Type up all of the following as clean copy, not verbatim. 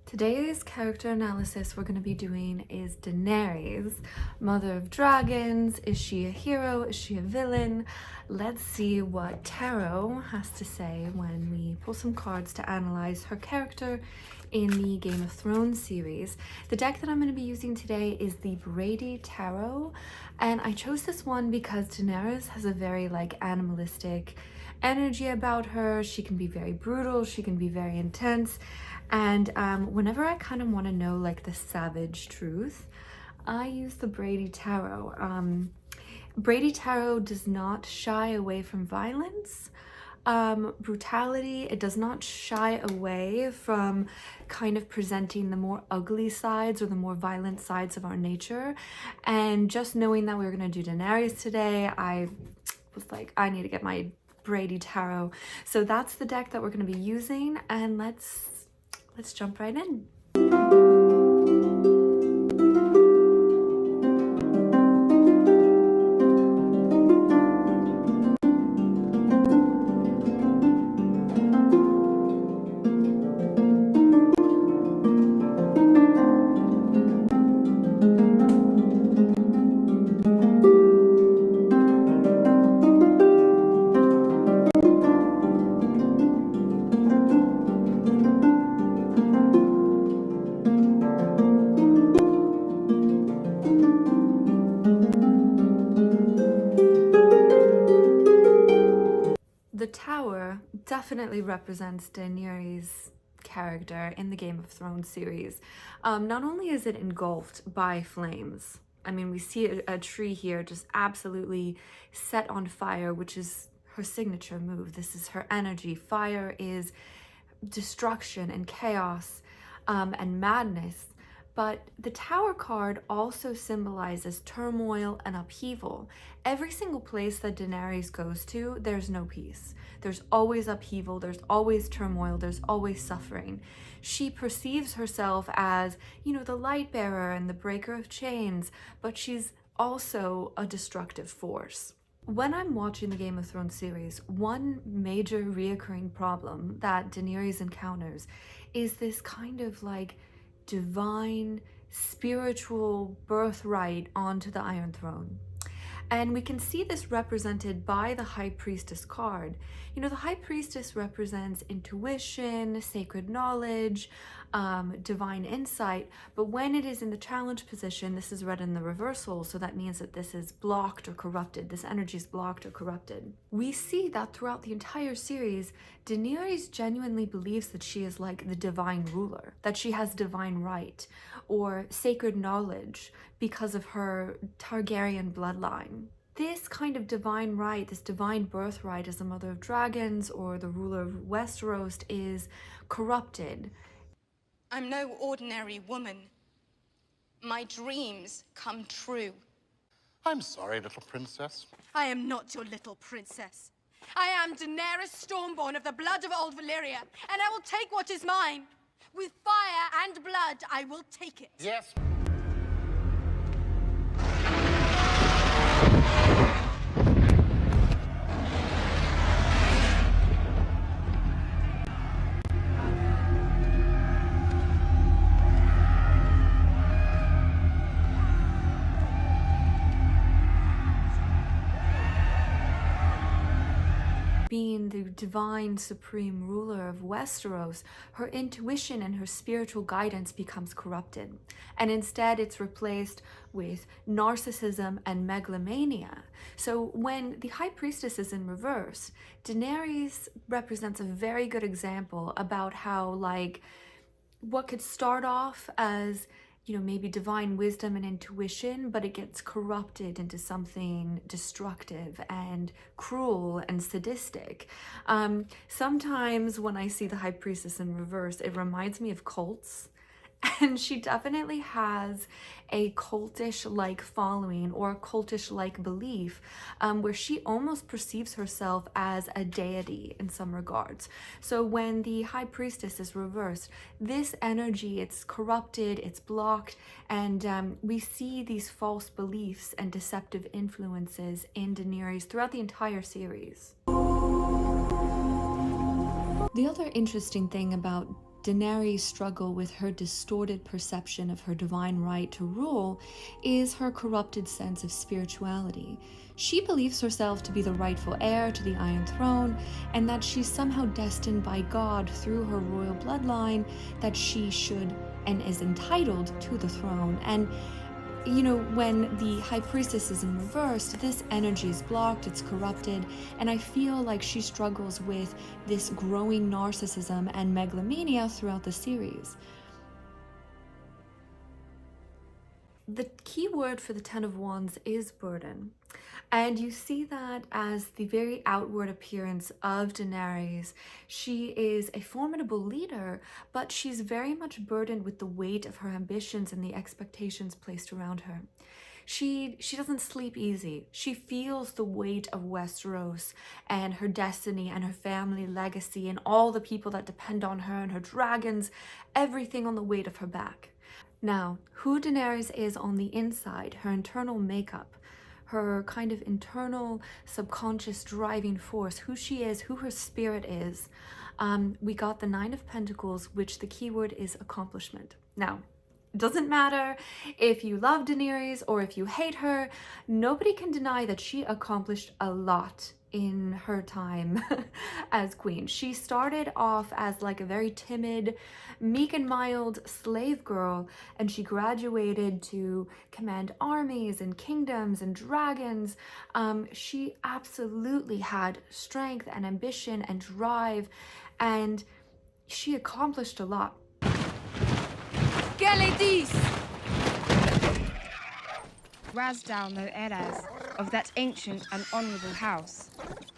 Today's character analysis we're going to be doing is Daenerys, mother of dragons. Is she a hero? Is she a villain? Let's see what tarot has to say when we pull some cards to analyze her character in the Game of Thrones series. The deck that I'm going to be using today is the Brady Tarot, and I chose this one because Daenerys has a very animalistic energy about her. She can be very brutal, she can be very intense, and whenever I kind of want to know the savage truth, I use the Brady Tarot. Brady Tarot does not shy away from violence, brutality. It does not shy away from kind of presenting the more ugly sides or the more violent sides of our nature. And just knowing that we were going to do Daenerys today, I was like, I need to get my Brady Tarot. So that's the deck that we're going to be using, and let's jump right in. The Tower definitely represents Daenerys' character in the Game of Thrones series. Not only is it engulfed by flames, I mean, we see a tree here just absolutely set on fire, which is her signature move. This is her energy. Fire is destruction and chaos and madness. But the Tower card also symbolizes turmoil and upheaval. Every single place that Daenerys goes to, there's no peace. There's always upheaval, there's always turmoil, there's always suffering. She perceives herself as, the light bearer and the breaker of chains, but she's also a destructive force. When I'm watching the Game of Thrones series, one major reoccurring problem that Daenerys encounters is this kind of divine spiritual birthright onto the Iron Throne. And we can see this represented by the High Priestess card. The High Priestess represents intuition, sacred knowledge, divine insight, but when it is in the challenge position, this is read in the reversal, so that means that this is blocked or corrupted. This energy is blocked or corrupted. We see that throughout the entire series, Daenerys genuinely believes that she is the divine ruler, that she has divine right or sacred knowledge because of her Targaryen bloodline. This kind of divine right, this divine birthright as the mother of dragons or the ruler of Westeros, is corrupted. I'm no ordinary woman. My dreams come true. I'm sorry, little princess. I am not your little princess. I am Daenerys Stormborn of the blood of old Valyria, and I will take what is mine. With fire and blood, I will take it. Yes. Being the divine supreme ruler of Westeros, her intuition and her spiritual guidance becomes corrupted, and instead it's replaced with narcissism and megalomania. So when the High Priestess is in reverse, Daenerys represents a very good example about how what could start off as maybe divine wisdom and intuition, but it gets corrupted into something destructive and cruel and sadistic. Sometimes when I see the High Priestess in reverse, it reminds me of cults. And she definitely has a cultish-like following or a cultish-like belief where she almost perceives herself as a deity in some regards. So when the High Priestess is reversed, this energy, it's corrupted, it's blocked, and we see these false beliefs and deceptive influences in Daenerys throughout the entire series. The other interesting thing about Daenerys' struggle with her distorted perception of her divine right to rule is her corrupted sense of spirituality. She believes herself to be the rightful heir to the Iron Throne, and that she's somehow destined by God through her royal bloodline that she should and is entitled to the throne. And you know, when the High Priestess is in reverse, this energy is blocked, it's corrupted, and I feel like she struggles with this growing narcissism and megalomania throughout the series. The key word for the Ten of Wands is burden. And you see that as the very outward appearance of Daenerys. She is a formidable leader, but she's very much burdened with the weight of her ambitions and the expectations placed around her. She doesn't sleep easy. She feels the weight of Westeros and her destiny and her family legacy and all the people that depend on her and her dragons, everything on the weight of her back. Now, who Daenerys is on the inside, her internal makeup, her kind of internal subconscious driving force, who she is, who her spirit is, we got the Nine of Pentacles, which the keyword is accomplishment. Now, it doesn't matter if you love Daenerys or if you hate her, nobody can deny that she accomplished a lot in her time as queen. She started off as like a very timid, meek and mild slave girl, and she graduated to command armies and kingdoms and dragons. She absolutely had strength and ambition and drive, and she accomplished a lot. Raz Daenerys, of that ancient and honourable house,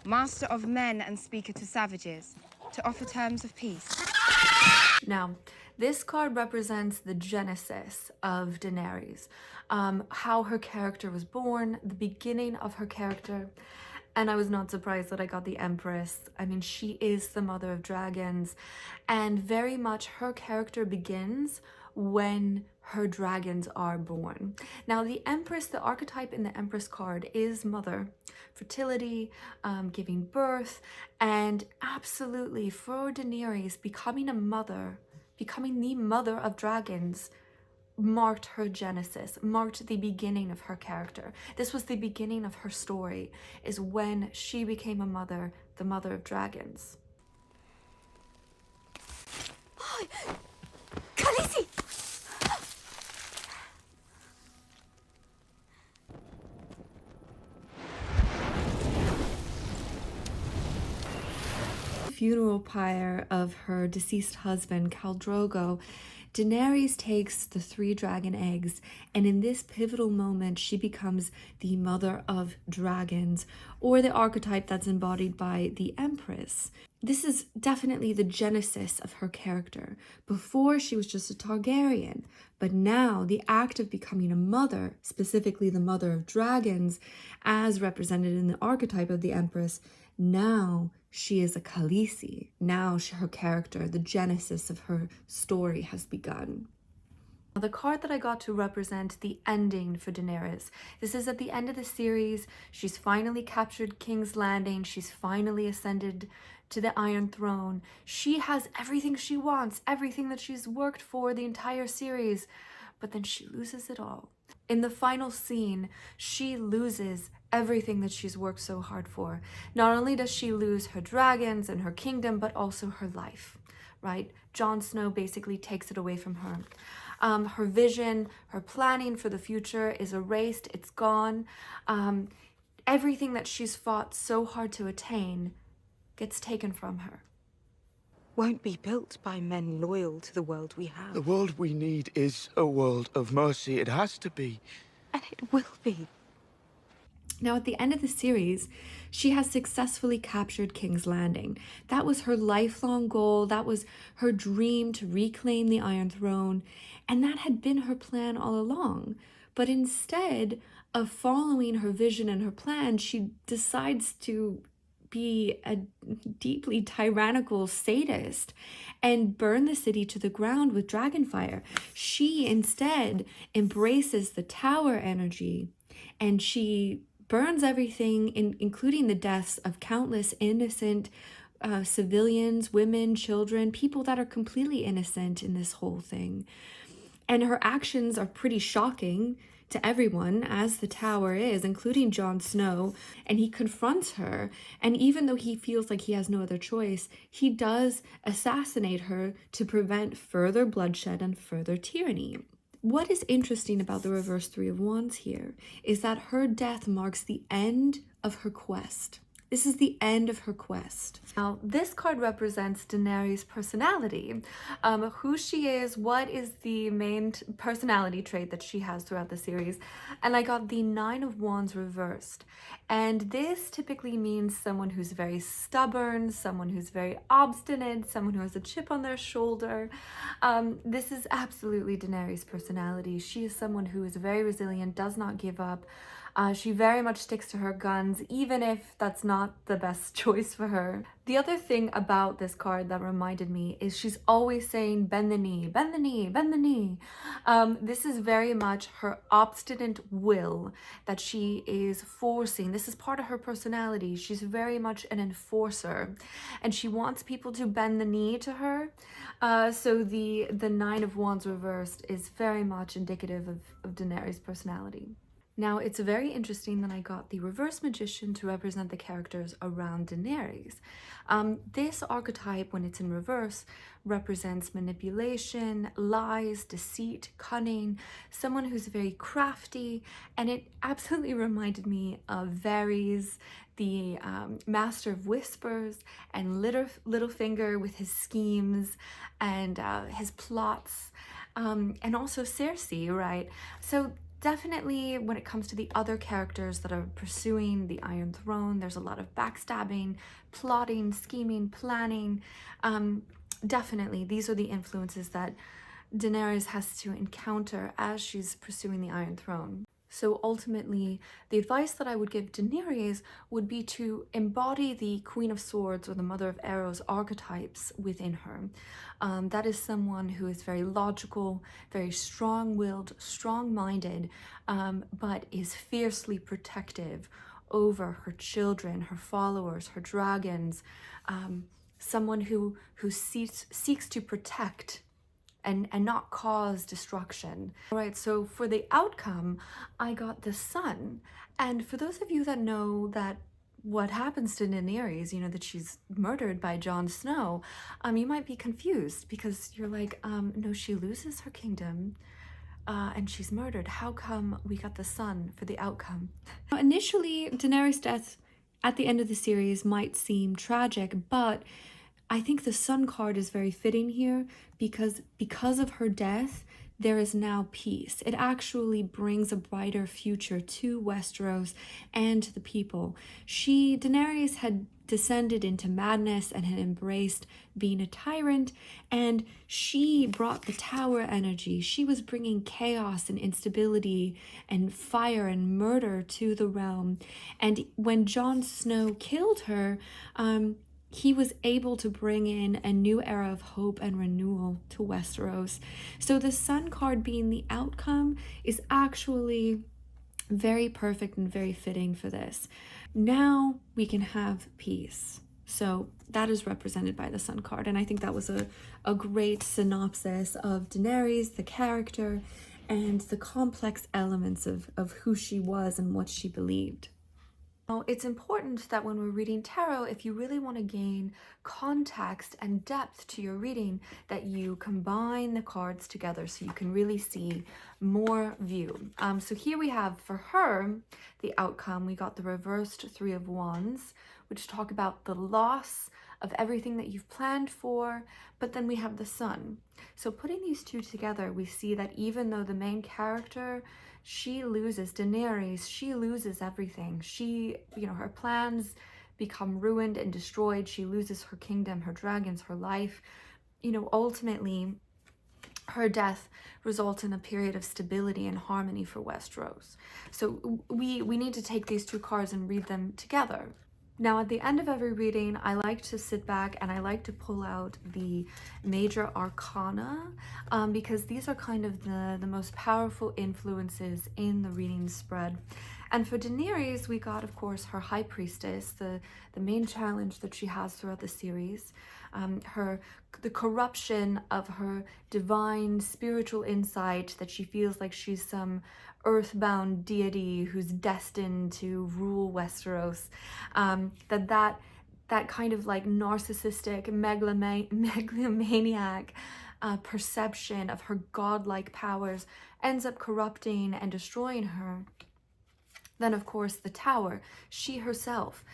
master of men and speaker to savages, to offer terms of peace. Now, this card represents the genesis of Daenerys, how her character was born, the beginning of her character. And I was not surprised that I got the Empress. I mean, she is the mother of dragons, and very much her character begins when her dragons are born. Now, the Empress, the archetype in the Empress card is mother, fertility, giving birth, and absolutely for Daenerys, becoming a mother, becoming the mother of dragons, marked her genesis, marked the beginning of her character. This was the beginning of her story, is when she became a mother, the mother of dragons. Oh, Khaleesi! Funeral pyre of her deceased husband, Khal Drogo, Daenerys takes the 3 dragon eggs, and in this pivotal moment, she becomes the mother of dragons, or the archetype that's embodied by the Empress. This is definitely the genesis of her character. Before, she was just a Targaryen, but now the act of becoming a mother, specifically the mother of dragons, as represented in the archetype of the Empress, now she is a Khaleesi. Now her character, the genesis of her story has begun. The card that I got to represent the ending for Daenerys. This is at the end of the series. She's finally captured King's Landing. She's finally ascended to the Iron Throne. She has everything she wants, everything that she's worked for the entire series, but then she loses it all. In the final scene, she loses everything that she's worked so hard for. Not only does she lose her dragons and her kingdom, but also her life, right? Jon Snow basically takes it away from her. Her vision, her planning for the future is erased, it's gone. Everything that she's fought so hard to attain gets taken from her. Won't be built by men loyal to the world we have. The world we need is a world of mercy. It has to be. And it will be. Now, at the end of the series, she has successfully captured King's Landing. That was her lifelong goal. That was her dream to reclaim the Iron Throne. And that had been her plan all along. But instead of following her vision and her plan, she decides to be a deeply tyrannical sadist and burn the city to the ground with dragonfire. She instead embraces the tower energy, and she burns everything, including the deaths of countless innocent civilians, women, children, people that are completely innocent in this whole thing. And her actions are pretty shocking to everyone, as the tower is, including Jon Snow. And he confronts her. And even though he feels like he has no other choice, he does assassinate her to prevent further bloodshed and further tyranny. What is interesting about the reverse Three of Wands here is that her death marks the end of her quest. This is the end of her quest. Now, this card represents Daenerys' personality, who she is, what is the main personality trait that she has throughout the series. And I got the Nine of Wands reversed. And this typically means someone who's very stubborn, someone who's very obstinate, someone who has a chip on their shoulder. This is absolutely Daenerys' personality. She is someone who is very resilient, does not give up. She very much sticks to her guns, even if that's not the best choice for her. The other thing about this card that reminded me is she's always saying, bend the knee, bend the knee, bend the knee. This is very much her obstinate will that she is forcing. This is part of her personality. She's very much an enforcer, and she wants people to bend the knee to her. So the Nine of Wands reversed is very much indicative of Daenerys' personality. Now, it's very interesting that I got the Reverse Magician to represent the characters around Daenerys. This archetype, when it's in reverse, represents manipulation, lies, deceit, cunning, someone who's very crafty, and it absolutely reminded me of Varys, the Master of Whispers, and Littlefinger with his schemes and his plots, and also Cersei, right? So definitely when it comes to the other characters that are pursuing the Iron Throne, there's a lot of backstabbing, plotting, scheming, planning. Definitely, these are the influences that Daenerys has to encounter as she's pursuing the Iron Throne. So ultimately, the advice that I would give Daenerys would be to embody the Queen of Swords or the Mother of Arrows archetypes within her. That is someone who is very logical, very strong-willed, strong-minded, but is fiercely protective over her children, her followers, her dragons. Someone who seeks to protect and not cause destruction. All right, so for the outcome, I got the Sun. And for those of you that know that what happens to Daenerys, you know, that she's murdered by Jon Snow, you might be confused because you're like, no, she loses her kingdom and she's murdered. How come we got the Sun for the outcome? Initially, Daenerys' death at the end of the series might seem tragic, but I think the Sun card is very fitting here because of her death, there is now peace. It actually brings a brighter future to Westeros and to the people. Daenerys had descended into madness and had embraced being a tyrant, and she brought the tower energy. She was bringing chaos and instability and fire and murder to the realm. And when Jon Snow killed her, he was able to bring in a new era of hope and renewal to Westeros. So the Sun card being the outcome is actually very perfect and very fitting for this. Now we can have peace. So that is represented by the Sun card. And I think that was a great synopsis of Daenerys, the character, and the complex elements of who she was and what she believed. Now, it's important that when we're reading tarot, if you really want to gain context and depth to your reading, that you combine the cards together so you can really see more view. So here we have for her, the outcome, we got the reversed Three of Wands, which talk about the loss of everything that you've planned for, but then we have the Sun. So putting these two together, we see that even though the main character, she loses, Daenerys, she loses everything. Her plans become ruined and destroyed. She loses her kingdom, her dragons, her life. Ultimately, her death results in a period of stability and harmony for Westeros. So we need to take these two cards and read them together. Now, at the end of every reading, I like to sit back and I like to pull out the major arcana because these are kind of the most powerful influences in the reading spread. And for Daenerys, we got, of course, her High Priestess, the main challenge that she has throughout the series. The corruption of her divine spiritual insight, that she feels like she's some earthbound deity who's destined to rule Westeros. That kind of like narcissistic megalomaniac perception of her godlike powers ends up corrupting and destroying her. Then, of course, the Tower, she herself,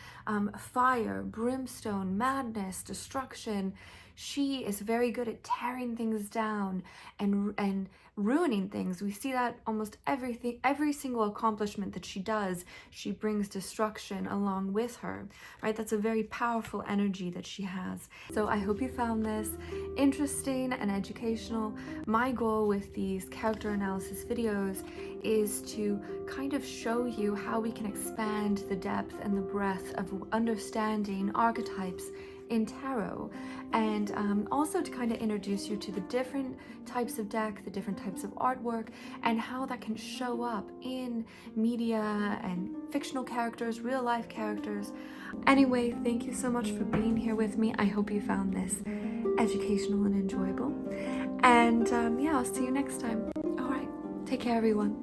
fire, brimstone, madness, destruction. She is very good at tearing things down and ruining things. We see that almost every single accomplishment that she does, she brings destruction along with her, right? That's a very powerful energy that she has. So I hope you found this interesting and educational. My goal with these character analysis videos is to kind of show you how we can expand the depth and the breadth of understanding archetypes in tarot, and also to kind of introduce you to the different types of deck, the different types of artwork, and how that can show up in media and fictional characters, real life characters. Anyway, thank you so much for being here with me. I hope you found this educational and enjoyable, and yeah, I'll see you next time. All right, take care everyone.